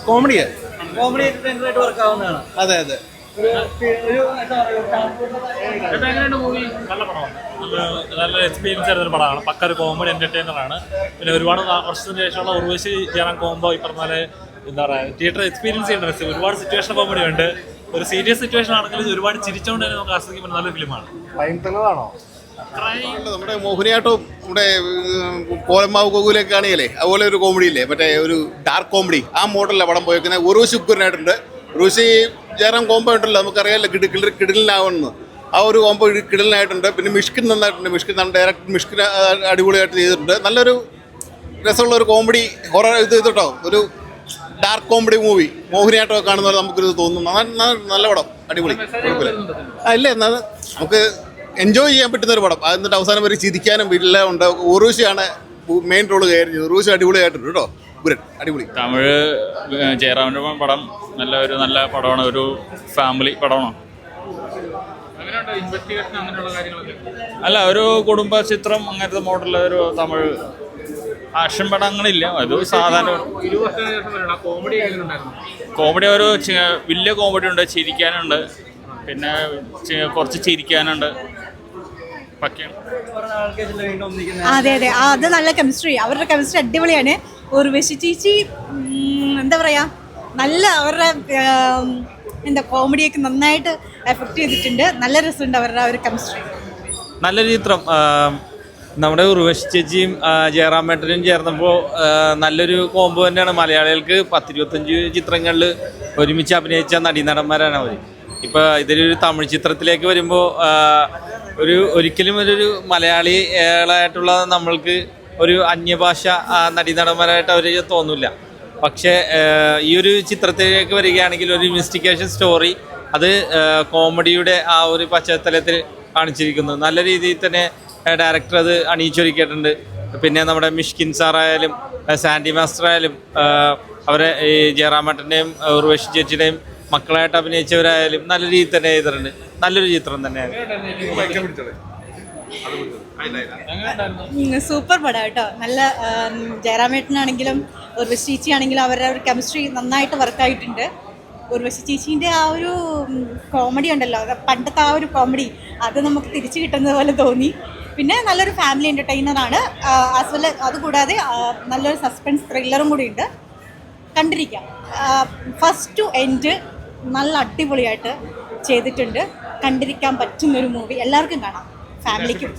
കോമഡിയാ അതെ അതെ നല്ല എക്സ്പീരിയൻസ് ആയിരുന്നൊരു പടമാണ്. പക്ക ഒരു കോമഡി എന്റർടൈനറാണ്. പിന്നെ ഒരുപാട് വർഷത്തിന് ശേഷമുള്ള ഉർവശി ജയറാം കോംബോ ഈ പറഞ്ഞാൽ എന്താ പറയുക, തിയേറ്റർ എക്സ്പീരിയൻസ് ചെയ്യേണ്ട ഒരുപാട് സിറ്റുവേഷൻ കോമഡി ഉണ്ട്. ഒരു സീരിയസ് സിറ്റുവേഷൻ ആണെങ്കിലും ഒരുപാട് ചിരിച്ചുകൊണ്ട് തന്നെ നമുക്ക് ആസ്വദിക്കാൻ നല്ലൊരു ഫിലിമാണ്. നമ്മുടെ മോഹിനിയാട്ടവും നമ്മുടെ കോലമാവ് ഗോകുലൊക്കെ ആണെങ്കിലേ അതുപോലെ ഒരു കോമഡി ഇല്ലേ, മറ്റേ ഒരു ഡാർക്ക് കോമഡി ആ മോഡലിലാണ് പടം പോയേക്കുന്നത്. ഉർവശി ഉഗ്രനായിട്ടുണ്ട്. ഉർവശി ജയറാം കോംബോ ഉണ്ടല്ലോ, നമുക്കറിയാമല്ലോ കിടിലിനാവുമെന്ന്. ആ ഒരു കോംബോ കിടിലിനായിട്ടുണ്ട്. പിന്നെ മിഷ്കിൻ നന്നായിട്ടുണ്ട്. ഡയറക്ടർ മിഷ്കിൻ അടിപൊളിയായിട്ട് ചെയ്തിട്ടുണ്ട്. നല്ലൊരു രസമുള്ള ഒരു കോമഡി ഹൊറർ ഇത് കേട്ടോ, ഒരു ഡാർക്ക് കോമഡി മൂവി. മോഹിനിയാട്ടമൊക്കെ കാണുന്നവരെ നമുക്കൊരു തോന്നുന്നു. നല്ല പടം, അടിപൊളി. ഇല്ല എന്നാൽ നമുക്ക് എൻജോയ് ചെയ്യാൻ പറ്റുന്ന ഒരു പടം. എന്നിട്ട് അവസാനം വരെ ചിരിക്കാനും എല്ലാം ഉണ്ട്. ഉർവശിയാണ് മെയിൻ റോള് കയറി. ഉർവശി അടിപൊളിയായിട്ടുണ്ട് കേട്ടോ, അടിപൊളി. തമിഴ് ജയറാമിൻ്റെ പടം നല്ല പടമാണ്. ഒരു ഫാമിലി പടമാണ്. അല്ല, ഒരു കുടുംബ ചിത്രം അങ്ങനത്തെ മോഡൽ ഒരു തമിഴ് ആക്ഷൻ പടം അങ്ങനെയില്ല. അത് സാധാരണ കോമഡി. ഒരു വലിയ കോമഡി ഉണ്ട്, ചിരിക്കാനുണ്ട്, പിന്നെ കുറച്ച് ചിരിക്കാനുണ്ട്. അതെ അതെ, അത് നല്ല കെമിസ്ട്രി. അവരുടെ കെമിസ്ട്രി അടിപൊളിയാണ്. ഉർവശി ചേച്ചി എന്താ പറയാ, നല്ല അവരുടെ കോമഡിയൊക്കെ നന്നായിട്ട് എഫക്ട് ചെയ്തിട്ടുണ്ട്. നല്ല രസമുണ്ട് അവരുടെ ഒരു കെമിസ്ട്രി. നല്ലൊരു ചിത്രം. നമ്മുടെ ഉർവശി ചേച്ചിയും ജയറാമേട്ടനും ചേർന്നപ്പോൾ നല്ലൊരു കോംബോ തന്നെയാണ്. മലയാളികൾക്ക് 10-25 ചിത്രങ്ങളിൽ ഒരുമിച്ച് അഭിനയിച്ച നടീനടന്മാരാണ് അവർ. ഇപ്പോൾ ഇതൊരു തമിഴ് ചിത്രത്തിലേക്ക് വരുമ്പോൾ ഒരിക്കലും ഒരു മലയാളികളായിട്ടുള്ള നമ്മൾക്ക് ഒരു അന്യഭാഷ നടീനടന്മാരായിട്ട് അവർ തോന്നില്ല. പക്ഷേ ഈ ഒരു ചിത്രത്തിലേക്ക് വരികയാണെങ്കിൽ ഒരു ഇൻവെസ്റ്റിഗേഷൻ സ്റ്റോറി, അത് കോമഡിയുടെ ആ ഒരു പശ്ചാത്തലത്തിൽ കാണിച്ചിരിക്കുന്നു. നല്ല രീതിയിൽ തന്നെ ഡയറക്ടർ അത് അണിയിച്ചൊരുക്കിയിട്ടുണ്ട്. പിന്നെ നമ്മുടെ മിഷ്കിൻ സാറായാലും സാൻഡി മാസ്റ്റർ ആയാലും അവരെ ഈ ജയറാമേട്ടൻ്റെയും ഉർവശി ചേച്ചിയുടെയും മക്കളായിട്ട് അഭിനയിച്ചവരായാലും നല്ല രീതിയിൽ തന്നെ ചെയ്തിട്ടുണ്ട്. നല്ലൊരു ചിത്രം തന്നെയാണ്. സൂപ്പർ പടം കേട്ടോ. നല്ല ജയറാമേട്ടനാണെങ്കിലും ഉർവശി ചേച്ചി ആണെങ്കിലും അവരുടെ ഒരു കെമിസ്ട്രി നന്നായിട്ട് വർക്കായിട്ടുണ്ട്. ഉർവശി ചേച്ചീൻ്റെ ആ ഒരു കോമഡി ഉണ്ടല്ലോ, പണ്ടത്തെ ആ ഒരു കോമഡി അത് നമുക്ക് തിരിച്ചു കിട്ടുന്നത് പോലെ തോന്നി. പിന്നെ നല്ലൊരു ഫാമിലി എൻ്റർടൈനറാണ്. ആസ് വെൽ അതുകൂടാതെ നല്ലൊരു സസ്പെൻസ് ത്രില്ലറും കൂടി ഉണ്ട്. കണ്ടിരിക്കാം. ഫസ്റ്റ് ടു എൻഡ് നല്ല അടിപൊളിയായിട്ട് ചെയ്തിട്ടുണ്ട്. കണ്ടിരിക്കാൻ പറ്റുന്നൊരു മൂവി, എല്ലാവർക്കും കാണാം, ഫാമിലിക്കും.